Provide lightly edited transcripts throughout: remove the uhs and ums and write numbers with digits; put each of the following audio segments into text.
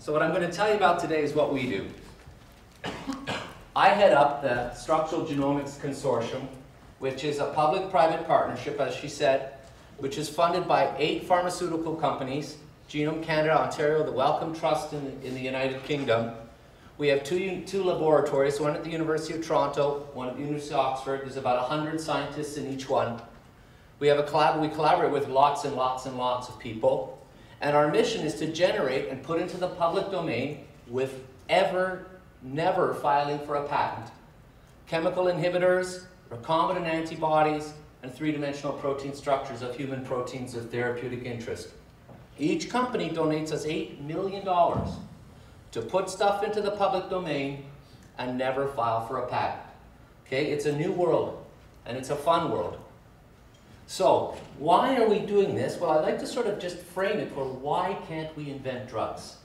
So what I'm going to tell you about today is what we do. I head up the Structural Genomics Consortium, which is a public-private partnership, as she said, which is funded by 8 pharmaceutical companies, Genome Canada, Ontario, the Wellcome Trust in the United Kingdom. We have two laboratories, one at the University of Toronto, one at the University of Oxford. There's about 100 scientists in each one. We collaborate with lots and lots and lots of people. And our mission is to generate and put into the public domain, with never filing for a patent, chemical inhibitors, recombinant antibodies, and 3-dimensional protein structures of human proteins of therapeutic interest. Each company donates us $8 million to put stuff into the public domain and never file for a patent. Okay, it's a new world, and it's a fun world. So, why are we doing this? Well, I'd like to sort of just frame it for why can't we invent drugs?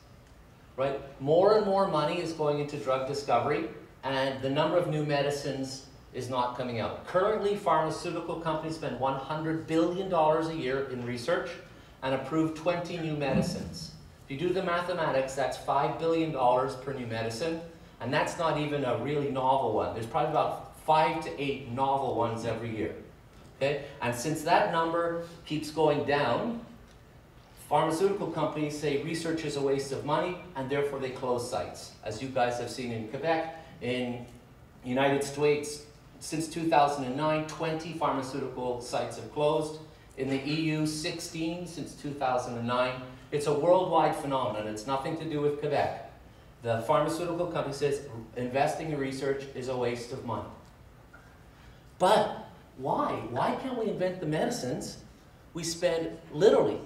Right? More and more money is going into drug discovery, and the number of new medicines is not coming out. Currently, pharmaceutical companies spend $100 billion a year in research and approve 20 new medicines. If you do the mathematics, that's $5 billion per new medicine, and that's not even a really novel one. There's probably about 5 to 8 novel ones every year. Okay? And since that number keeps going down, pharmaceutical companies say research is a waste of money, and therefore they close sites. As you guys have seen in Quebec, in the United States, since 2009, 20 pharmaceutical sites have closed. In the EU, 16 since 2009. It's a worldwide phenomenon. It's nothing to do with Quebec. The pharmaceutical company says investing in research is a waste of money. But why? Why can't we invent the medicines? We spend literally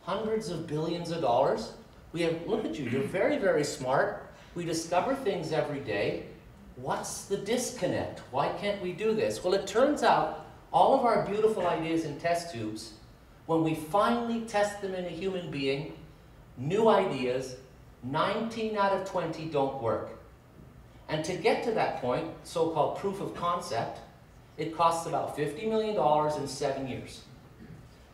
hundreds of billions of dollars. Look at you, you're very, very smart. We discover things every day. What's the disconnect? Why can't we do this? Well, it turns out all of our beautiful ideas in test tubes, when we finally test them in a human being, new ideas, 19 out of 20 don't work. And to get to that point, so-called proof of concept, it costs about $50 million in 7 years.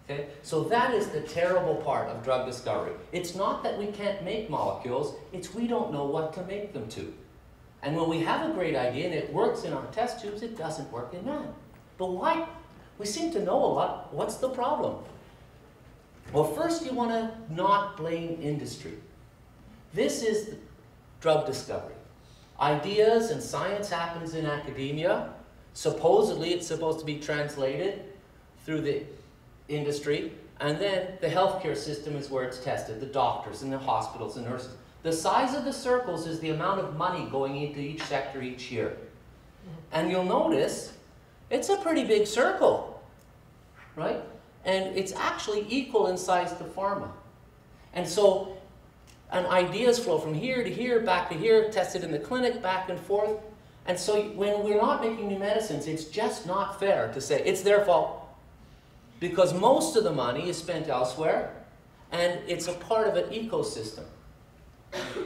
Okay? So that is the terrible part of drug discovery. It's not that we can't make molecules, it's we don't know what to make them to. And when we have a great idea and it works in our test tubes, it doesn't work in man. But why? We seem to know a lot. What's the problem? Well, first you want to not blame industry. This is drug discovery. Ideas and science happens in academia. Supposedly it's supposed to be translated through the industry, and then the healthcare system is where it's tested, the doctors and the hospitals and nurses. The size of the circles is the amount of money going into each sector each year. And you'll notice it's a pretty big circle, right? And it's actually equal in size to pharma. And so, ideas flow from here to here, back to here, tested in the clinic, back and forth. And so when we're not making new medicines, it's just not fair to say it's their fault. Because most of the money is spent elsewhere, and it's a part of an ecosystem.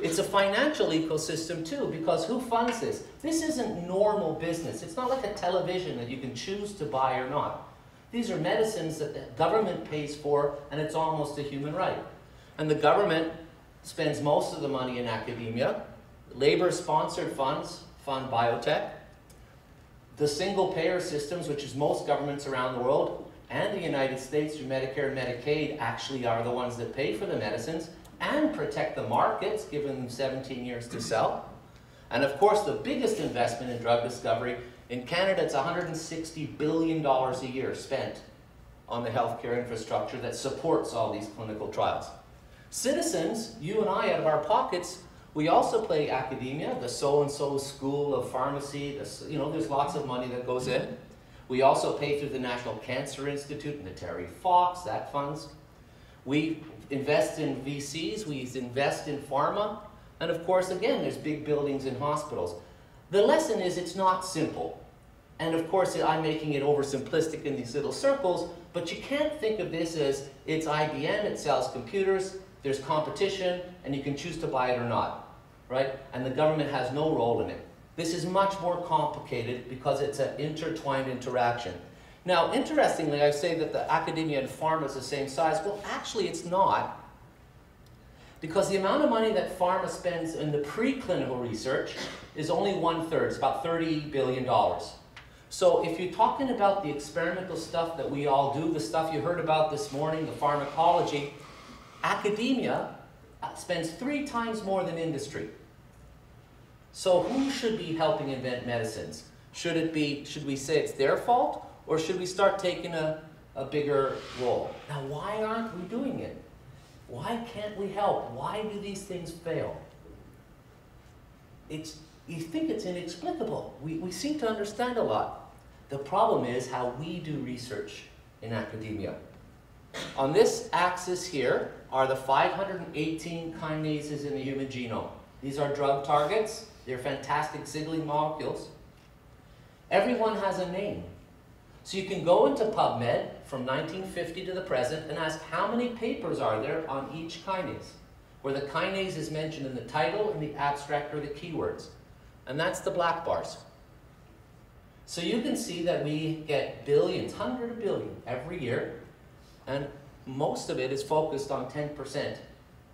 It's a financial ecosystem too, because who funds this? This isn't normal business. It's not like a television that you can choose to buy or not. These are medicines that the government pays for, and it's almost a human right. And the government spends most of the money in academia. Labor-sponsored funds fund biotech. The single-payer systems, which is most governments around the world, and the United States through Medicare and Medicaid, actually are the ones that pay for the medicines and protect the markets, giving them 17 years to sell. And of course, the biggest investment in drug discovery, in Canada, it's $160 billion a year spent on the healthcare infrastructure that supports all these clinical trials. Citizens, you and I, out of our pockets, we also play academia, the so-and-so school of pharmacy, there's lots of money that goes in. We also pay through the National Cancer Institute and the Terry Fox, that funds. We invest in VCs, we invest in pharma, and of course, again, there's big buildings and hospitals. The lesson is it's not simple. And of course, I'm making it oversimplistic in these little circles, but you can't think of this as it's IBM, it sells computers, there's competition, and you can choose to buy it or not, right? And the government has no role in it. This is much more complicated because it's an intertwined interaction. Now, interestingly, I say that the academia and pharma is the same size. Well, actually, it's not. Because the amount of money that pharma spends in the preclinical research is only 1/3, it's about $30 billion. So if you're talking about the experimental stuff that we all do, the stuff you heard about this morning, the pharmacology, academia spends 3 times more than industry. So who should be helping invent medicines? Should we say it's their fault, or should we start taking a bigger role? Now, why aren't we doing it? Why can't we help? Why do these things fail? You think it's inexplicable. We seem to understand a lot. The problem is how we do research in academia. On this axis here are the 518 kinases in the human genome. These are drug targets. They're fantastic signaling molecules. Everyone has a name. So you can go into PubMed from 1950 to the present and ask how many papers are there on each kinase, where the kinase is mentioned in the title and the abstract or the keywords. And that's the black bars. So you can see that we get billions, hundreds of billions every year, and most of it is focused on 10%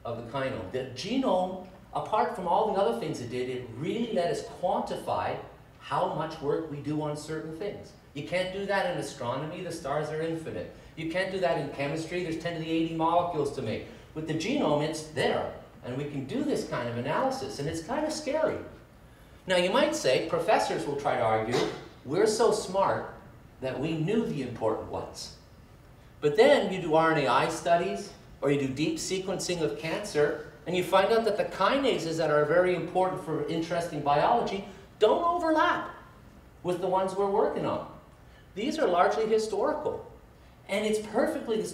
of the kinome. The genome, apart from all the other things it did, it really let us quantify how much work we do on certain things. You can't do that in astronomy, the stars are infinite. You can't do that in chemistry, there's 10 to the 80 molecules to make. With the genome, it's there, and we can do this kind of analysis, and it's kind of scary. Now you might say, professors will try to argue, we're so smart that we knew the important ones. But then you do RNAi studies, or you do deep sequencing of cancer, and you find out that the kinases that are very important for interesting biology don't overlap with the ones we're working on. These are largely historical. And it's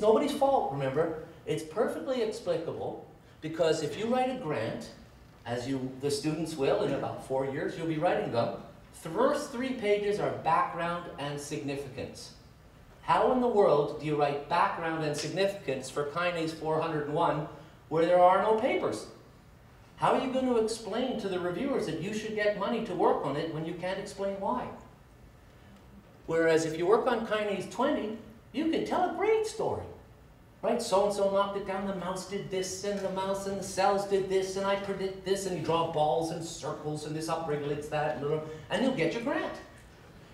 nobody's fault, remember. It's perfectly explicable, because if you write a grant, as the students will in about 4 years, you'll be writing them, the first 3 pages are background and significance. How in the world do you write background and significance for kinase 401 where there are no papers? How are you going to explain to the reviewers that you should get money to work on it when you can't explain why? Whereas if you work on kinase 20, you can tell a great story. Right? So-and-so knocked it down, the mouse did this, and the mouse and the cells did this, and I predict this, and you draw balls and circles, and this upregulates that, and you'll get your grant.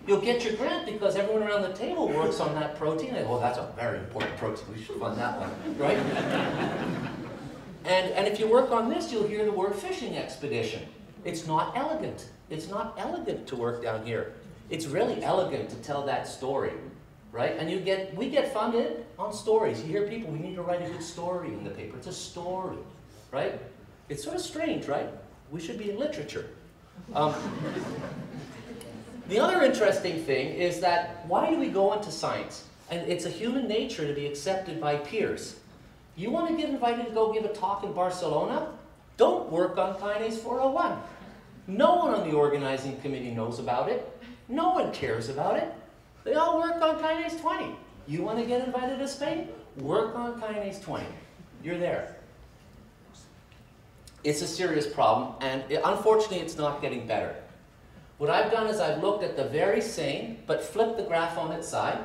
You'll get your grant because everyone around the table works on that protein. And, oh, that's a very important protein. We should fund that one, right? And if you work on this, you'll hear the word fishing expedition. It's not elegant. It's not elegant to work down here. It's really elegant to tell that story, right? And we get funded on stories. You hear people, we need to write a good story in the paper. It's a story, right? It's sort of strange, right? We should be in literature. The other interesting thing is that why do we go into science? And it's a human nature to be accepted by peers. You want to get invited to go give a talk in Barcelona? Don't work on kinase 401. No one on the organizing committee knows about it. No one cares about it. They all work on kinase 20. You want to get invited to Spain? Work on kinase 20. You're there. It's a serious problem, and unfortunately it's not getting better. What I've done is I've looked at the very same, but flipped the graph on its side.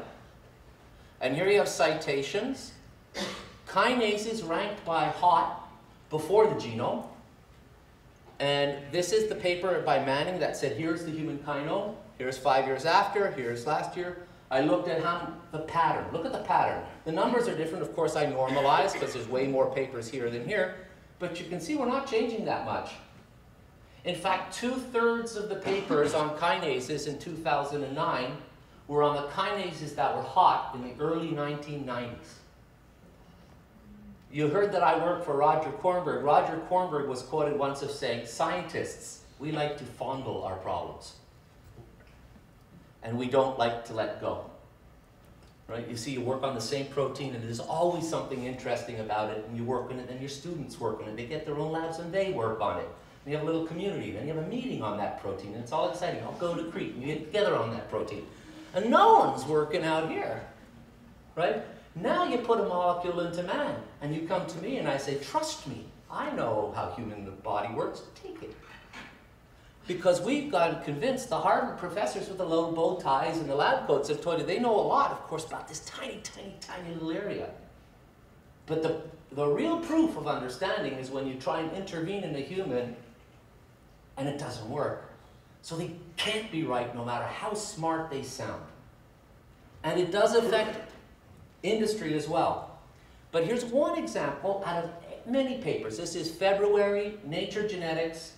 And here you have citations. Kinases ranked by hot before the genome. And this is the paper by Manning that said, here's the human kinome. Here's 5 years after, here's last year. I looked at the pattern. Look at the pattern. The numbers are different. Of course, I normalized because there's way more papers here than here. But you can see we're not changing that much. In fact, 2/3 of the papers on kinases in 2009 were on the kinases that were hot in the early 1990s. You heard that I work for Roger Kornberg. Roger Kornberg was quoted once as saying, scientists, we like to fondle our problems. And we don't like to let go. Right? You see, you work on the same protein, and there's always something interesting about it, and you work on it, and your students work on it. They get their own labs, and they work on it. And you have a little community, and you have a meeting on that protein, and it's all exciting. I'll go to Crete, and you get together on that protein. And no one's working out here. Right? Now you put a molecule into man, and you come to me, and I say, trust me. I know how human body works. Take it. Because we've gotten convinced, the Harvard professors with the low bow ties and the lab coats have told you they know a lot, of course, about this tiny, tiny, tiny little area. But the real proof of understanding is when you try and intervene in a human and it doesn't work. So they can't be right no matter how smart they sound. And it does affect industry as well. But here's one example out of many papers. This is February, Nature Genetics,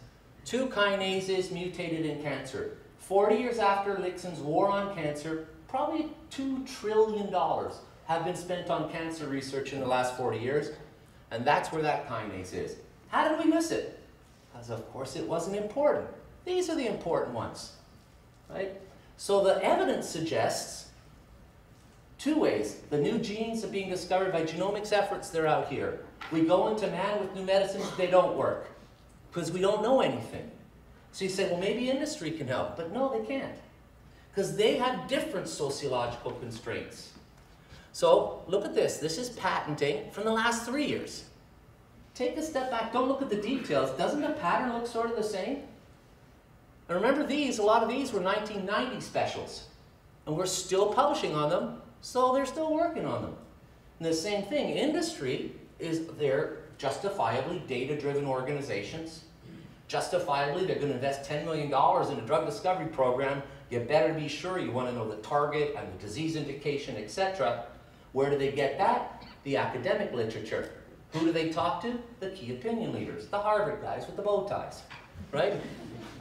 2 kinases mutated in cancer. 40 years after Nixon's war on cancer, probably $2 trillion have been spent on cancer research in the last 40 years. And that's where that kinase is. How did we miss it? Because of course it wasn't important. These are the important ones, right? So the evidence suggests 2 ways. The new genes are being discovered by genomics efforts, they're out here. We go into man with new medicines, they don't work because we don't know anything. So you say, well, maybe industry can help, but no, they can't because they have different sociological constraints. So look at this. This is patenting from the last 3 years. Take a step back. Don't look at the details. Doesn't the pattern look sort of the same? And remember these, a lot of these were 1990 specials. And we're still publishing on them, so they're still working on them. And the same thing, industry they're justifiably data-driven organizations. Justifiably, they're going to invest $10 million in a drug discovery program. You better be sure you want to know the target and the disease indication, etc. Where do they get that? The academic literature. Who do they talk to? The key opinion leaders, the Harvard guys with the bow ties, right?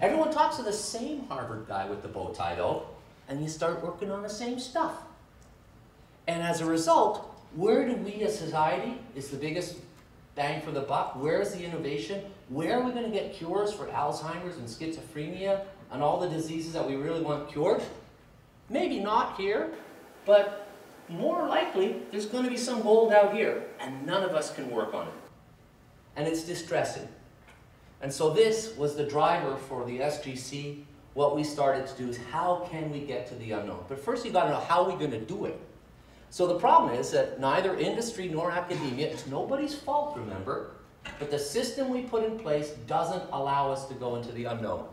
Everyone talks to the same Harvard guy with the bow tie, though, and you start working on the same stuff. And as a result, where do we as society is the biggest bang for the buck? Where is the innovation? Where are we going to get cures for Alzheimer's and schizophrenia and all the diseases that we really want cured? Maybe not here, but more likely there's going to be some gold out here, and none of us can work on it. And it's distressing. And so this was the driver for the SGC. What we started to do is how can we get to the unknown? But first you've got to know how we're going to do it. So the problem is that neither industry nor academia, it's nobody's fault, remember, but the system we put in place doesn't allow us to go into the unknown.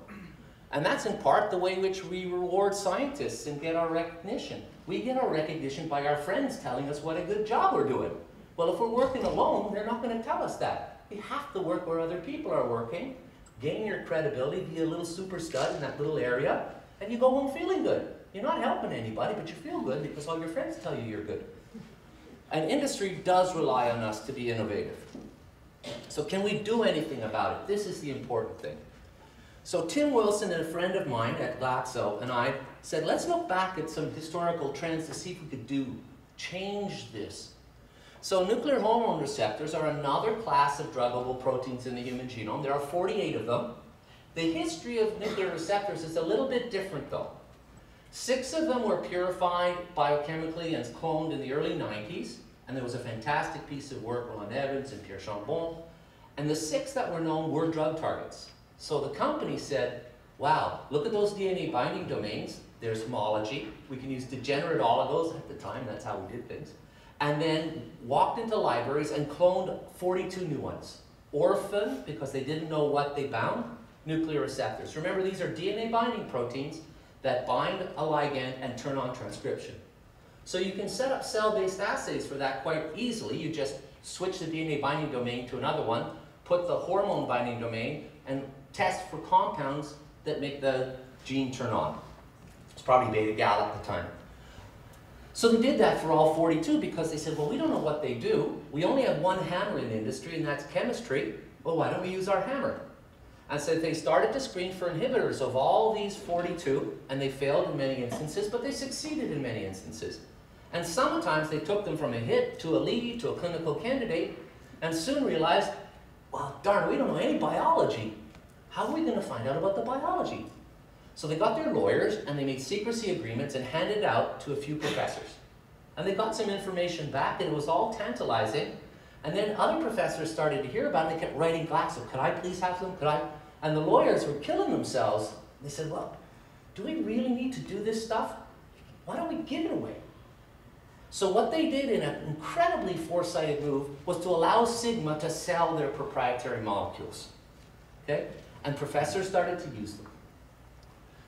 And that's in part the way in which we reward scientists and get our recognition. We get our recognition by our friends telling us what a good job we're doing. Well, if we're working alone, they're not going to tell us that. We have to work where other people are working, gain your credibility, be a little super stud in that little area, and you go home feeling good. You're not helping anybody, but you feel good because all your friends tell you you're good. And industry does rely on us to be innovative. So can we do anything about it? This is the important thing. So Tim Wilson and a friend of mine at Glaxo and I said, let's look back at some historical trends to see if we could change this. So nuclear hormone receptors are another class of druggable proteins in the human genome. There are 48 of them. The history of nuclear receptors is a little bit different though. 6 of them were purified biochemically and cloned in the early 90s, and there was a fantastic piece of work on Evans and Pierre Chambon. And the 6 that were known were drug targets. So the company said, wow, look at those DNA binding domains. There's homology. We can use degenerate oligos at the time, that's how we did things. And then walked into libraries and cloned 42 new ones. Orphan, because they didn't know what they bound, nuclear receptors. Remember, these are DNA binding proteins that bind a ligand and turn on transcription. So you can set up cell-based assays for that quite easily. You just switch the DNA binding domain to another one, put the hormone binding domain, and test for compounds that make the gene turn on. It's probably beta-gal at the time. So they did that for all 42 because they said, well, we don't know what they do. We only have one hammer in the industry, and that's chemistry. Well, why don't we use our hammer? And so they started to screen for inhibitors of all these 42, and they failed in many instances, but they succeeded in many instances. And sometimes they took them from a hit to a lead to a clinical candidate, and soon realized, well, darn, we don't know any biology. How are we going to find out about the biology? So they got their lawyers, and they made secrecy agreements and handed it out to a few professors. And they got some information back, and it was all tantalizing. And then other professors started to hear about it, and they kept writing Glaxo, could I please have them? Could I? And the lawyers were killing themselves. They said, well, do we really need to do this stuff? Why don't we give it away? So what they did in an incredibly foresighted move was to allow Sigma to sell their proprietary molecules. Okay? And professors started to use them.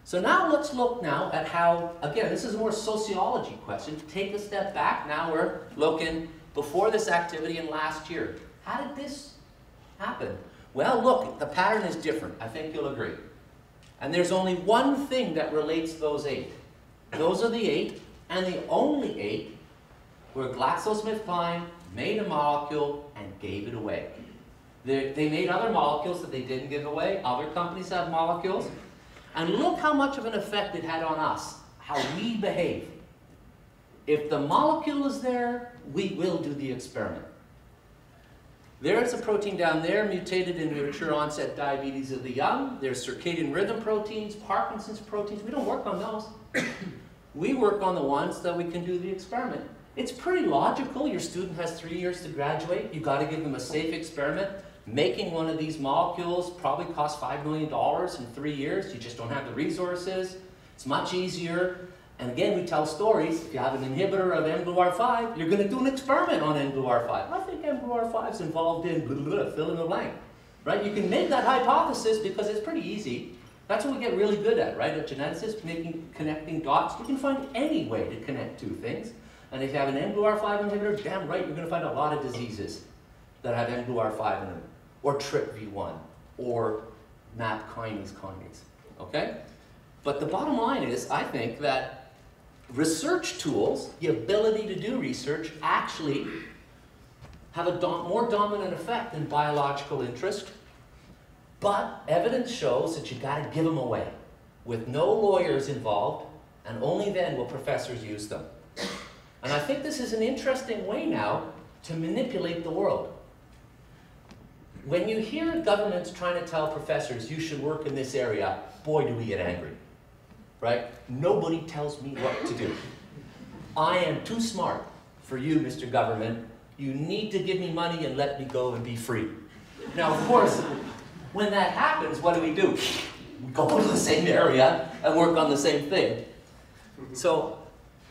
So now let's look now at how, again, this is a more sociology question. Take a step back. Now we're looking before this activity and last year. How did this happen? Well, look, the pattern is different. I think you'll agree. And there's only one thing that relates those 8. Those are the 8, and the only 8 where GlaxoSmithKline made a molecule and gave it away. They made other molecules that they didn't give away. Other companies have molecules. And look how much of an effect it had on us, how we behave. If the molecule is there, we will do the experiment. There's a protein down there mutated in mature onset diabetes of the young. There's circadian rhythm proteins, Parkinson's proteins. We don't work on those. We work on the ones that we can do the experiment. It's pretty logical. Your student has 3 years to graduate. You've got to give them a safe experiment. Making one of these molecules probably costs $5 million in 3 years. You just don't have the resources. It's much easier. And again, we tell stories. If you have an inhibitor of mGluR5, you're going to do an experiment on mGluR5. I think mGluR5 is involved in blah, blah, blah, fill in the blank. Right? You can make that hypothesis because it's pretty easy. That's what we get really good at, right? At geneticists, connecting dots. You can find any way to connect two things. And if you have an mGluR5 inhibitor, damn right, you're going to find a lot of diseases that have mGluR5 in them, or TRPV1, or MAP kinase. Okay? But the bottom line is, I think that research tools, the ability to do research, actually have a more dominant effect than biological interest. But evidence shows that you've got to give them away with no lawyers involved, and only then will professors use them. And I think this is an interesting way now to manipulate the world. When you hear governments trying to tell professors you should work in this area, boy, do we get angry, right? Nobody tells me what to do. I am too smart for you, Mr. Government. You need to give me money and let me go and be free. Now, of course, when that happens, what do? We go to the same area and work on the same thing. So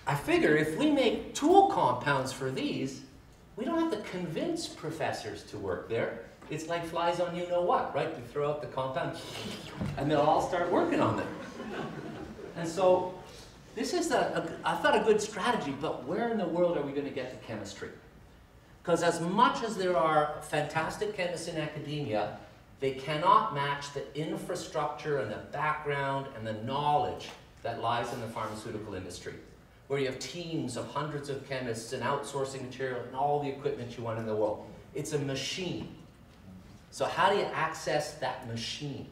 I figure if we make tool compounds for these, we don't have to convince professors to work there. It's like flies on you-know-what, right? We throw out the compound, and they'll all start working on them. And so this is, I thought, a good strategy, but where in the world are we going to get the chemistry? Because as much as there are fantastic chemists in academia, they cannot match the infrastructure and the background and the knowledge that lies in the pharmaceutical industry, where you have teams of hundreds of chemists and outsourcing material and all the equipment you want in the world. It's a machine. So how do you access that machine?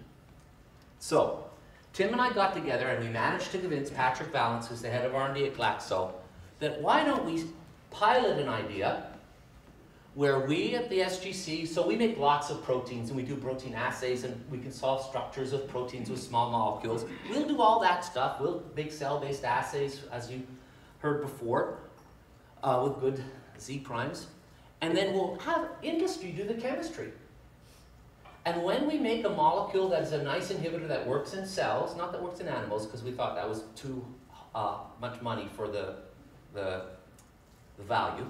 So Tim and I got together and we managed to convince Patrick Valance, who's the head of R&D at Glaxo, that why don't we pilot an idea where we at the SGC, so we make lots of proteins and we do protein assays and we can solve structures of proteins with small molecules. We'll do all that stuff. We'll make cell-based assays, as you heard before, with good Z primes. And then we'll have industry do the chemistry. And when we make a molecule that is a nice inhibitor that works in cells, not that works in animals, because we thought that was too much money for the value,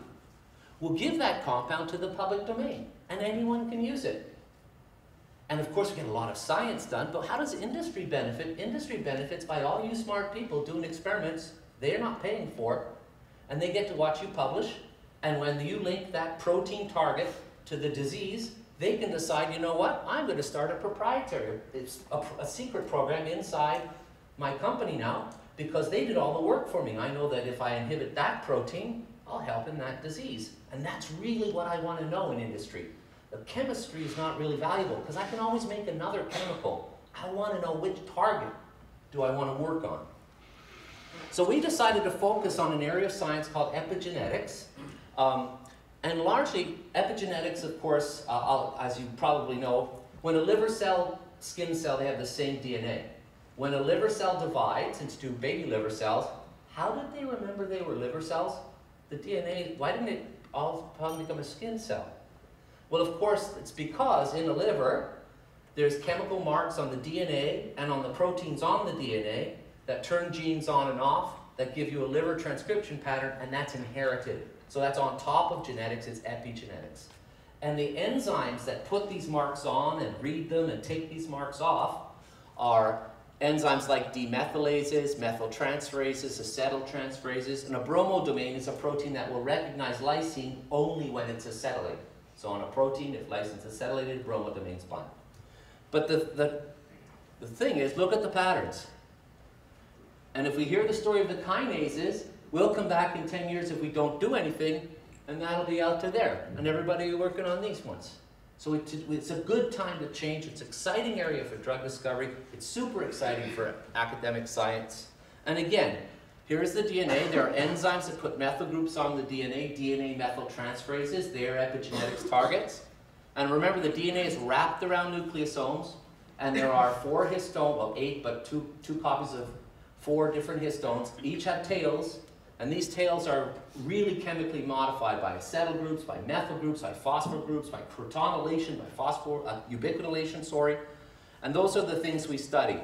we'll give that compound to the public domain, and anyone can use it. And of course, we get a lot of science done, but how does industry benefit? Industry benefits by all you smart people doing experiments they're not paying for, and they get to watch you publish, and when you link that protein target to the disease, they can decide, you know what, I'm going to start a proprietary, it's a secret program inside my company now, because they did all the work for me. I know that if I inhibit that protein, I'll help in that disease. And that's really what I want to know in industry. The chemistry is not really valuable, because I can always make another chemical. I want to know which target do I want to work on. So we decided to focus on an area of science called epigenetics. And largely, epigenetics, of course, as you probably know, when a liver cell, skin cell, they have the same DNA. When a liver cell divides into two baby liver cells, how did they remember they were liver cells? The DNA, why didn't it all become a skin cell? Well, of course, it's because in the liver, there's chemical marks on the DNA and on the proteins on the DNA that turn genes on and off, that give you a liver transcription pattern, and that's inherited. So that's on top of genetics, it's epigenetics. And the enzymes that put these marks on and read them and take these marks off are enzymes like demethylases, methyltransferases, acetyltransferases, and a bromodomain is a protein that will recognize lysine only when it's acetylated. So on a protein, if lysine is acetylated, bromodomain's bind. But the thing is, look at the patterns. And if we hear the story of the kinases, we'll come back in 10 years if we don't do anything, and that'll be out to there. And everybody working on these ones. So it's a good time to change. It's an exciting area for drug discovery. It's super exciting for academic science. And again, here's the DNA. There are enzymes that put methyl groups on the DNA, DNA methyltransferases. They are epigenetics targets. And remember, the DNA is wrapped around nucleosomes, and there are 4 histones, well 8, but two copies of 4 different histones. Each have tails, and these tails are really chemically modified by acetyl groups, by methyl groups, by phosphor groups, by crotonylation, by ubiquitylation, sorry. And those are the things we study.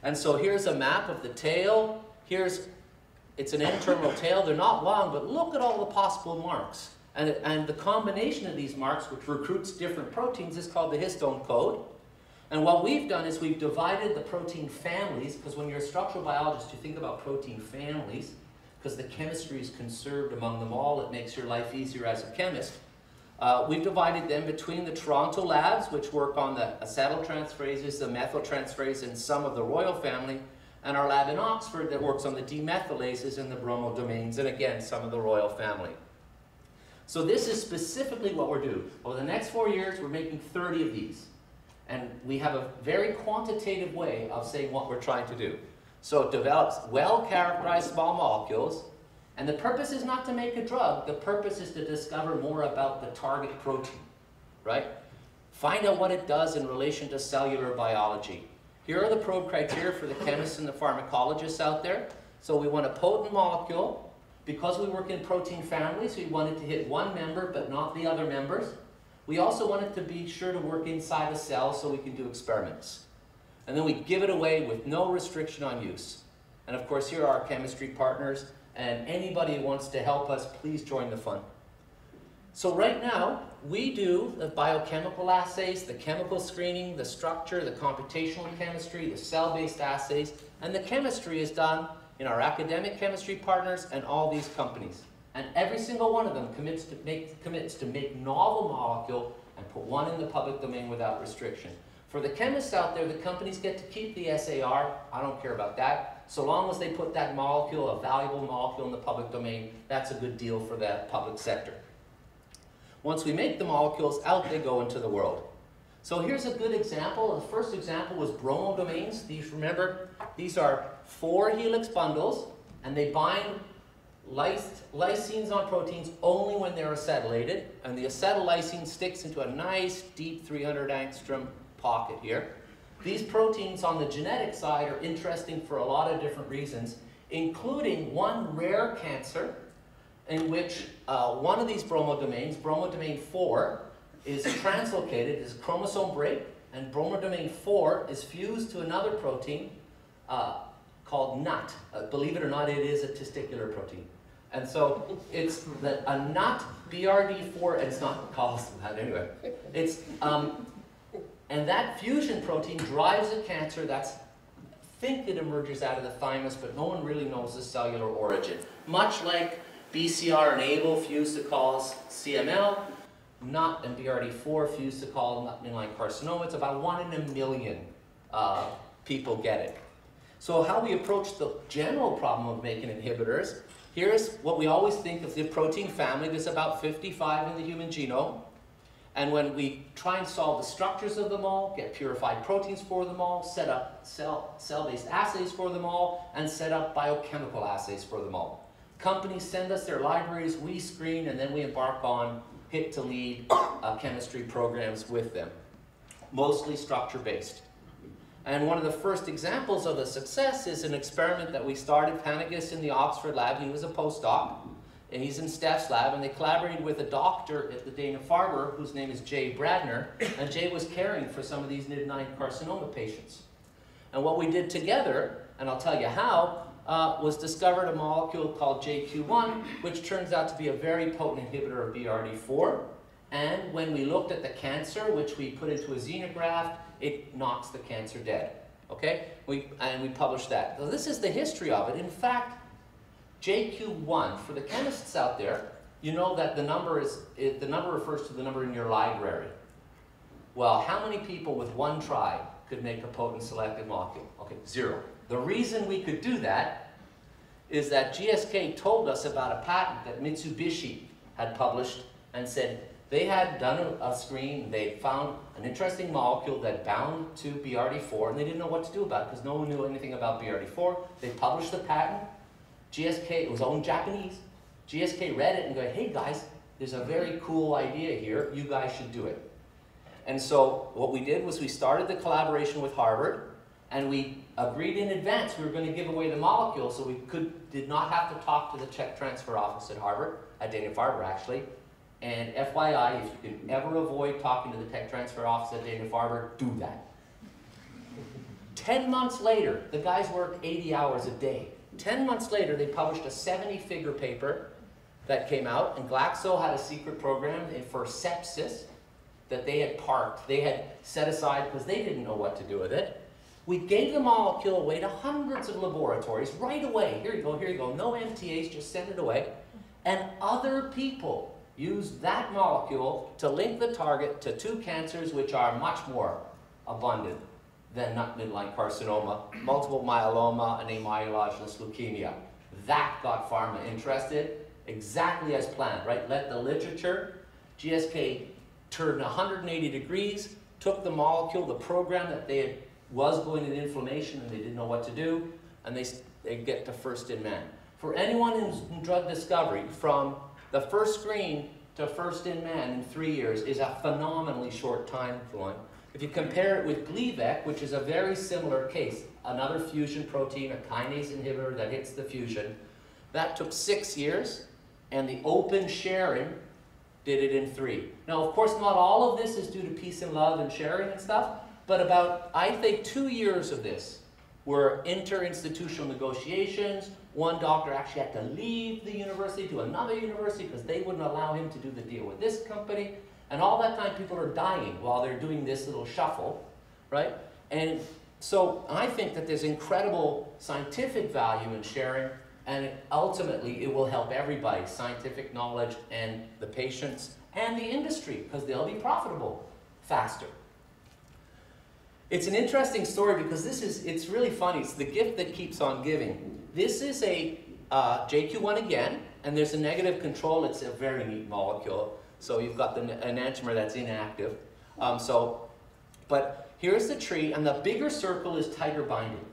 And so here's a map of the tail. It's an N-terminal tail. They're not long, but look at all the possible marks. And the combination of these marks, which recruits different proteins, is called the histone code. And what we've done is we've divided the protein families, because when you're a structural biologist, you think about protein families, because the chemistry is conserved among them all. It makes your life easier as a chemist. We've divided them between the Toronto labs, which work on the acetyltransferases, the methyltransferase, and some of the Royal family, and our lab in Oxford that works on the demethylases and the bromodomains, and again, some of the Royal family. So this is specifically what we're doing. Over the next 4 years, we're making 30 of these. And we have a very quantitative way of saying what we're trying to do. So it develops well-characterized small molecules, and the purpose is not to make a drug. The purpose is to discover more about the target protein, right? Find out what it does in relation to cellular biology. Here are the probe criteria for the chemists and the pharmacologists out there. So we want a potent molecule. Because we work in protein families, we want it to hit one member but not the other members. We also want it to be sure to work inside a cell so we can do experiments. And then we give it away with no restriction on use. And of course, here are our chemistry partners, and anybody who wants to help us, please join the fun. So right now, we do the biochemical assays, the chemical screening, the structure, the computational chemistry, the cell-based assays, and the chemistry is done in our academic chemistry partners and all these companies. And every single one of them commits to make novel molecule and put one in the public domain without restriction. For the chemists out there, the companies get to keep the SAR. I don't care about that. So long as they put that molecule, a valuable molecule, in the public domain, that's a good deal for the public sector. Once we make the molecules, out they go into the world. So here's a good example. The first example was bromodomains. Remember, these are 4 helix bundles, and they bind lysines on proteins only when they're acetylated, and the acetyl-lysine sticks into a nice deep 300 angstrom pocket here. These proteins on the genetic side are interesting for a lot of different reasons, including one rare cancer in which one of these bromodomains, bromodomain 4, is translocated, is a chromosome break, and bromodomain 4 is fused to another protein called NUT. Believe it or not, it is a testicular protein. And so it's a NUT BRD4, and it's not called that anyway. It's, and that fusion protein drives a cancer that's, I think it emerges out of the thymus, but no one really knows the cellular origin. Much like BCR and ABL fused to cause CML, NUT and BRD4 fused to cause nut-midline carcinoma. It's about 1 in a million people get it. So how we approach the general problem of making inhibitors, here's what we always think of the protein family. There's about 55 in the human genome. And when we try and solve the structures of them all, get purified proteins for them all, set up cell-based assays for them all, and set up biochemical assays for them all. Companies send us their libraries, we screen, and then we embark on hit-to-lead chemistry programs with them, mostly structure-based. And one of the first examples of a success is an experiment that we started, Panagis in the Oxford lab. He was a postdoc, and he's in Steph's lab, and they collaborated with a doctor at the Dana-Farber, whose name is Jay Bradner, and Jay was caring for some of these midline carcinoma patients. And what we did together, and I'll tell you how, was discovered a molecule called JQ1, which turns out to be a very potent inhibitor of BRD4. And when we looked at the cancer, which we put into a xenograft, it knocks the cancer dead. Okay? And we published that. So this is the history of it. In fact, JQ1, for the chemists out there, you know that the number refers to the number in your library. Well, how many people with one try could make a potent selective molecule? Okay, 0. The reason we could do that is that GSK told us about a patent that Mitsubishi had published and said they had done a screen, they found an interesting molecule that bound to BRD4, and they didn't know what to do about it because no one knew anything about BRD4. They published the patent. GSK, it was all in Japanese. GSK read it and go, hey guys, there's a very cool idea here. You guys should do it. And so what we did was we started the collaboration with Harvard, and we agreed in advance we were going to give away the molecule, so we did not have to talk to the tech transfer office at Harvard, at Dana-Farber actually. And FYI, if you can ever avoid talking to the tech transfer office at Dana-Farber, do that. 10 months later, the guys worked 80 hours a day. 10 months later, they published a 70-figure paper that came out, and Glaxo had a secret program for sepsis that they had parked. They had set aside because they didn't know what to do with it. We gave the molecule away to hundreds of laboratories right away. Here you go, no MTAs, just send it away. And other people used that molecule to link the target to 2 cancers which are much more abundant than midline carcinoma, multiple myeloma, and amylogenous leukemia. That got pharma interested, exactly as planned, right? Let the literature, GSK turned 180 degrees, took the molecule, the program that was going in inflammation and they didn't know what to do, and they get to first in man. For anyone who's in drug discovery, from the first screen to first in man in 3 years is a phenomenally short time line. If you compare it with Gleevec, which is a very similar case, another fusion protein, a kinase inhibitor that hits the fusion, that took 6 years, and the open sharing did it in 3. Now, of course, not all of this is due to peace and love and sharing and stuff, but about, I think, 2 years of this were inter-institutional negotiations. One doctor actually had to leave the university to another university because they wouldn't allow him to do the deal with this company. And all that time, people are dying while they're doing this little shuffle, right? And so I think that there's incredible scientific value in sharing, and ultimately it will help everybody, scientific knowledge and the patients and the industry, because they'll be profitable faster. It's an interesting story because it's really funny. It's the gift that keeps on giving. This is a JQ1 again, and there's a negative control. It's a very neat molecule. So you've got an enantiomer that's inactive. But here's the tree, and the bigger circle is tighter binding.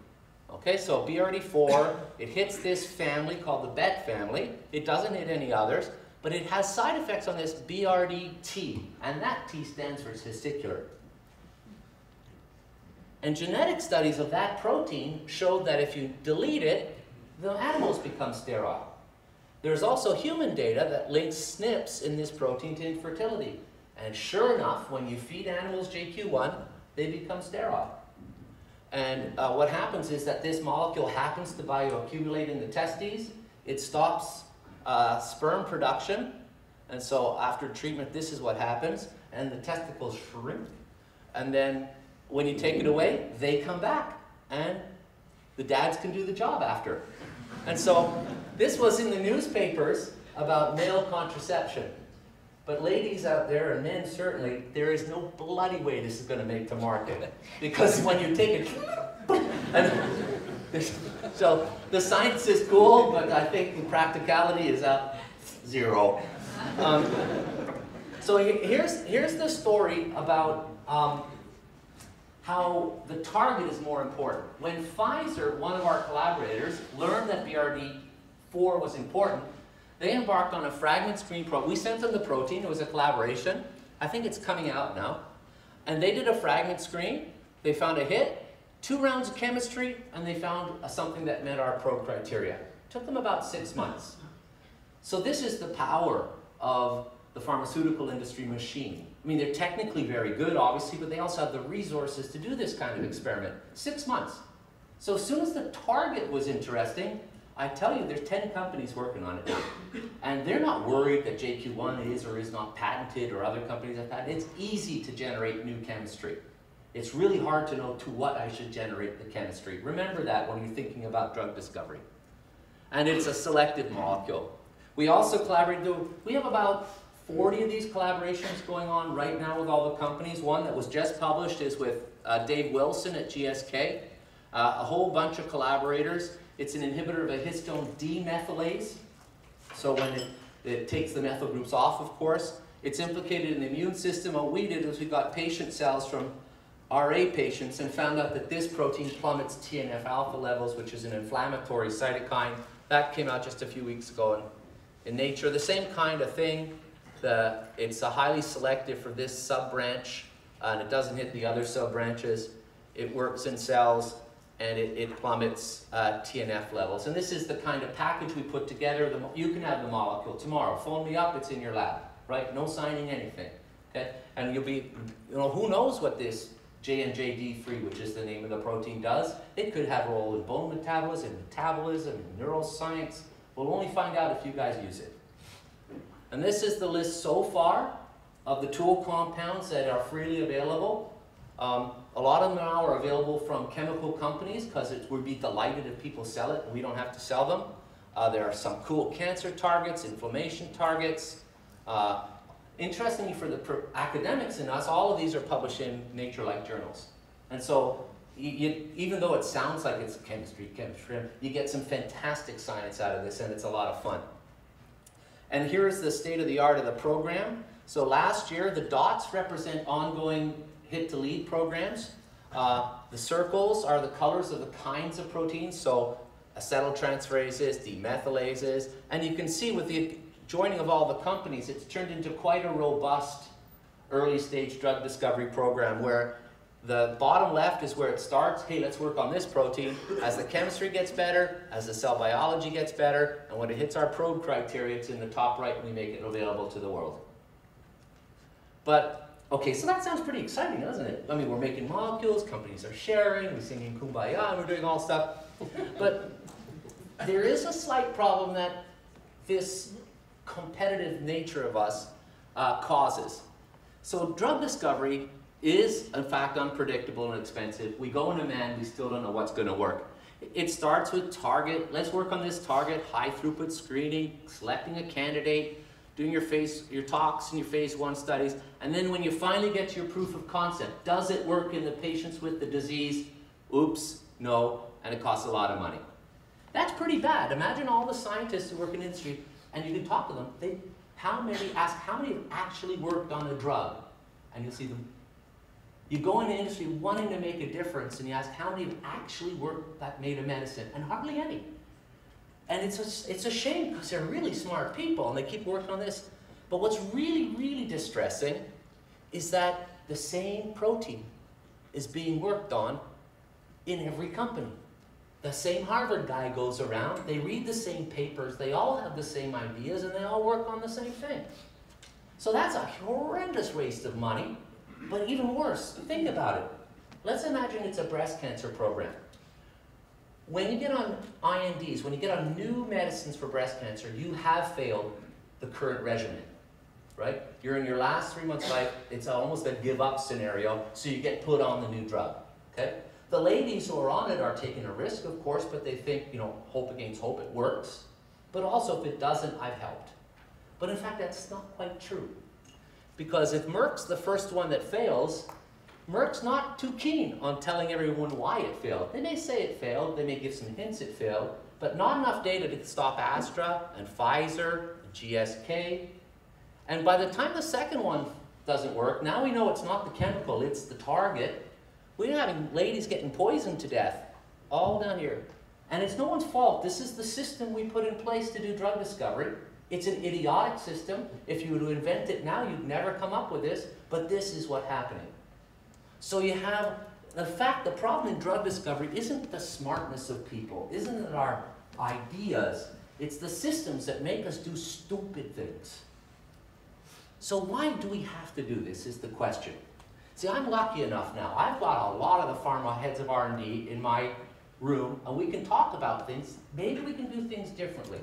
Okay, so BRD4, it hits this family called the BET family. It doesn't hit any others, but it has side effects on this BRDT, and that T stands for testicular. And genetic studies of that protein showed that if you delete it, the animals become sterile. There's also human data that links SNPs in this protein to infertility. And sure enough, when you feed animals JQ1, they become sterile. And what happens is that this molecule happens to bioaccumulate in the testes. It stops sperm production. And so after treatment, this is what happens. And the testicles shrink. And then when you take it away, they come back. And the dads can do the job after. And so this was in the newspapers about male contraception. But ladies out there, and men certainly, there is no bloody way this is going to make to market. Because when you take it, so the science is cool, but I think the practicality is out 0. So here's the story about how the target is more important. When Pfizer, one of our collaborators, learned that BRD4 was important, they embarked on a fragment screen program. We sent them the protein. It was a collaboration. I think it's coming out now. And they did a fragment screen. They found a hit, 2 rounds of chemistry, and they found something that met our probe criteria. It took them about 6 months. So this is the power of the pharmaceutical industry machine. I mean, they're technically very good, obviously, but they also have the resources to do this kind of experiment. 6 months. So as soon as the target was interesting, I tell you, there's 10 companies working on it now. And they're not worried that JQ1 is or is not patented or other companies have patented. It's easy to generate new chemistry. It's really hard to know to what I should generate the chemistry. Remember that when you're thinking about drug discovery. And it's a selective molecule. We also collaborate, we have about 40 of these collaborations going on right now with all the companies. One that was just published is with Dave Wilson at GSK. A whole bunch of collaborators. It's an inhibitor of a histone demethylase. So when it takes the methyl groups off, of course, it's implicated in the immune system. What we did was we got patient cells from RA patients and found out that this protein plummets TNF-alpha levels, which is an inflammatory cytokine. That came out just a few weeks ago in Nature. The same kind of thing. It's a highly selective for this sub-branch, and it doesn't hit the other sub-branches. It works in cells, and it plummets TNF levels. And this is the kind of package we put together. You can have the molecule tomorrow. Phone me up, it's in your lab, right? No signing anything, okay? And you'll be, who knows what this JNJD3, which is the name of the protein, does. It could have a role in bone metabolism, in neuroscience. We'll only find out if you guys use it. And this is the list so far of the tool compounds that are freely available. A lot of them now are available from chemical companies because we'd be delighted if people sell it and we don't have to sell them. There are some cool cancer targets, inflammation targets. Interestingly, for the academics in us, all of these are published in Nature-like journals. And so, even though it sounds like it's chemistry, you get some fantastic science out of this, and it's a lot of fun. And here's the state of the art of the program. So last year, the dots represent ongoing hit-to-lead programs. The circles are the colors of the kinds of proteins, so acetyltransferases, demethylases, and you can see with the joining of all the companies, it's turned into quite a robust early-stage drug discovery program where the bottom left is where it starts. Hey, let's work on this protein. As the chemistry gets better, as the cell biology gets better, and when it hits our probe criteria, it's in the top right and we make it available to the world. But, okay, so that sounds pretty exciting, doesn't it? I mean, we're making molecules, companies are sharing, we're singing Kumbaya, and we're doing all stuff. But there is a slight problem that this competitive nature of us causes. So drug discovery is, in fact, unpredictable and expensive. We go in a man, we still don't know what's going to work. It starts with target. Let's work on this target, high throughput screening, selecting a candidate, doing your talks and your phase 1 studies, and then when you finally get to your proof of concept, does it work in the patients with the disease? Oops, no, and it costs a lot of money. That's pretty bad. Imagine all the scientists who work in industry, and you can talk to them. How many have actually worked on a drug? And you'll see them. You go into industry wanting to make a difference, and you ask how many have actually worked that made a medicine, and hardly any. And it's a shame because they're really smart people, and they keep working on this. But what's really, really distressing is that the same protein is being worked on in every company. The same Harvard guy goes around, they read the same papers, they all have the same ideas, and they all work on the same thing. So that's a horrendous waste of money, but even worse, think about it. Let's imagine it's a breast cancer program. When you get on INDs, when you get on new medicines for breast cancer, you have failed the current regimen, right? You're in your last 3 months' life, it's almost a give-up scenario, so you get put on the new drug, okay? The ladies who are on it are taking a risk, of course, but they think, hope against hope, it works. But also, if it doesn't, I've helped. But in fact, that's not quite true. Because if Merck's the first one that fails, Merck's not too keen on telling everyone why it failed. They may say it failed, they may give some hints it failed, but not enough data to stop Astra and Pfizer and GSK. And by the time the second one doesn't work, now we know it's not the chemical, it's the target. We're having ladies getting poisoned to death, all down here. And it's no one's fault. This is the system we put in place to do drug discovery. It's an idiotic system. If you were to invent it now, you'd never come up with this, but this is what's happening. So you have, the problem in drug discovery isn't the smartness of people, isn't it our ideas, it's the systems that make us do stupid things. So why do we have to do this is the question. See, I'm lucky enough now. I've got a lot of the pharma heads of R&D in my room, and we can talk about things. Maybe we can do things differently.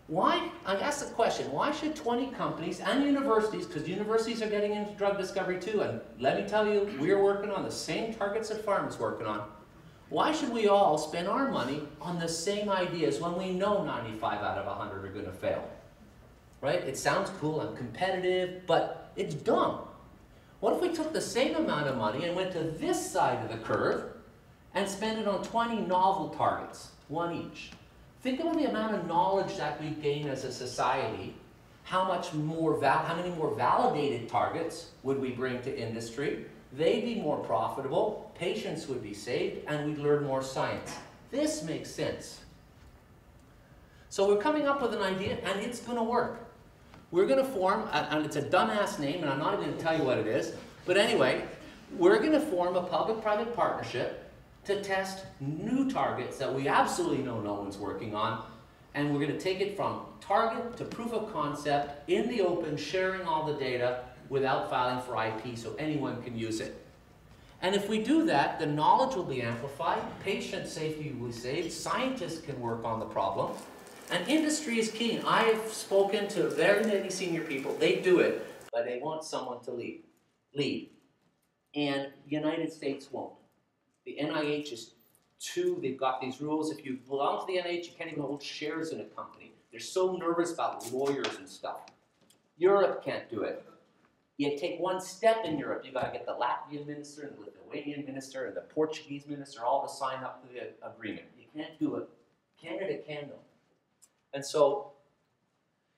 Why, I asked the question, why should 20 companies and universities, because universities are getting into drug discovery too, and let me tell you, we're working on the same targets that pharma's working on. Why should we all spend our money on the same ideas when we know 95 out of 100 are going to fail? Right? It sounds cool and competitive, but it's dumb. What if we took the same amount of money and went to this side of the curve and spent it on 20 novel targets, one each? Think about the amount of knowledge that we gain as a society. How many more validated targets would we bring to industry? They'd be more profitable, patients would be saved, and we'd learn more science. This makes sense. So we're coming up with an idea, and it's going to work. We're going to form, and it's a dumbass name, and I'm not even going to tell you what it is, but anyway, we're going to form a public-private partnership to test new targets that we absolutely know no one's working on, and we're going to take it from target to proof of concept in the open, sharing all the data without filing for IP so anyone can use it. And if we do that, the knowledge will be amplified, patient safety will be saved, scientists can work on the problem, and industry is keen. I've spoken to very many senior people, they do it, but they want someone to lead. And the United States won't. The NIH is they've got these rules. If you belong to the NIH, you can't even hold shares in a company. They're so nervous about lawyers and stuff. Europe can't do it. You take one step in Europe, you got to get the Latvian minister and the Lithuanian minister and the Portuguese minister all to sign up to the agreement. You can't do it. Canada can though. And so,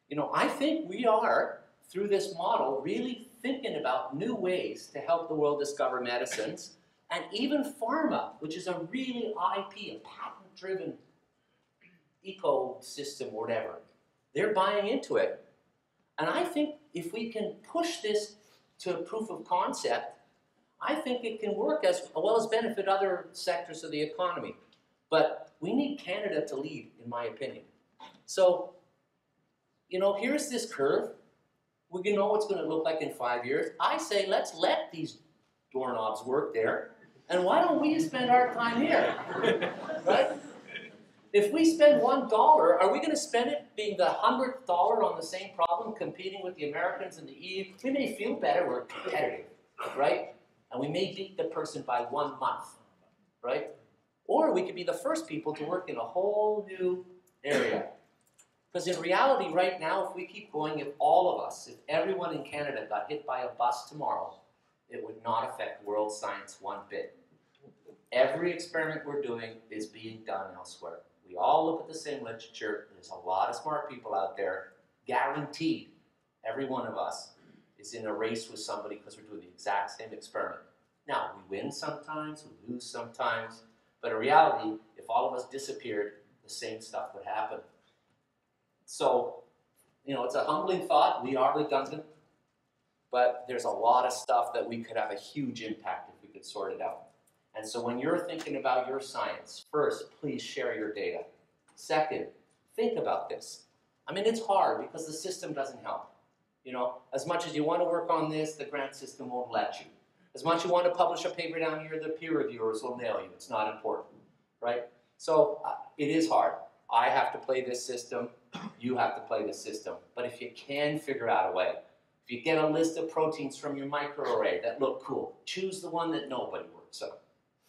you know, I think we are, through this model, really thinking about new ways to help the world discover medicines, and even pharma, which is a really IP, a patent-driven ecosystem or whatever. They're buying into it. And I think if we can push this to a proof of concept, I think it can work as well as benefit other sectors of the economy. But we need Canada to lead, in my opinion. So, you know, here's this curve. We can know what's going to look like in 5 years. I say let's let these doorknobs work there. And why don't we spend our time here? Right? If we spend $1, are we going to spend it being the 100th dollar on the same problem, competing with the Americans and the EU? We may feel better, we're competitive, right? And we may beat the person by 1 month, right? Or we could be the first people to work in a whole new area. Because in reality, right now, if we keep going, if all of us, if everyone in Canada got hit by a bus tomorrow, it would not affect world science one bit. Every experiment we're doing is being done elsewhere. We all look at the same literature. There's a lot of smart people out there. Guaranteed, every one of us is in a race with somebody because we're doing the exact same experiment. Now, we win sometimes, we lose sometimes, but in reality, if all of us disappeared, the same stuff would happen. So, you know, it's a humbling thought. We are redundant, but there's a lot of stuff that we could have a huge impact if we could sort it out. And so when you're thinking about your science, first, please share your data. Second, think about this. I mean, it's hard because the system doesn't help. You know, as much as you want to work on this, the grant system won't let you. As much as you want to publish a paper down here, the peer reviewers will nail you. It's not important, right? So it is hard. I have to play this system. You have to play this system. But if you can figure out a way, if you get a list of proteins from your microarray that look cool, choose the one that nobody works on.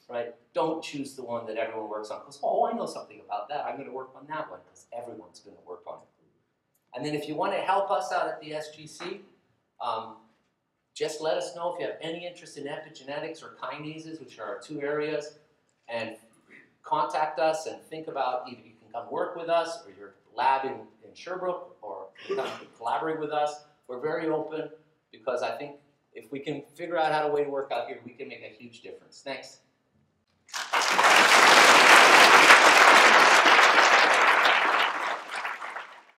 Right? Don't choose the one that everyone works on. Because, oh, I know something about that. I'm going to work on that one because everyone's going to work on it. And then if you want to help us out at the SGC, just let us know if you have any interest in epigenetics or kinases, which are our two areas, and contact us and think about either you can come work with us or your lab in Sherbrooke or come collaborate with us. We're very open because I think if we can figure out how to way to work out here, we can make a huge difference. Thanks.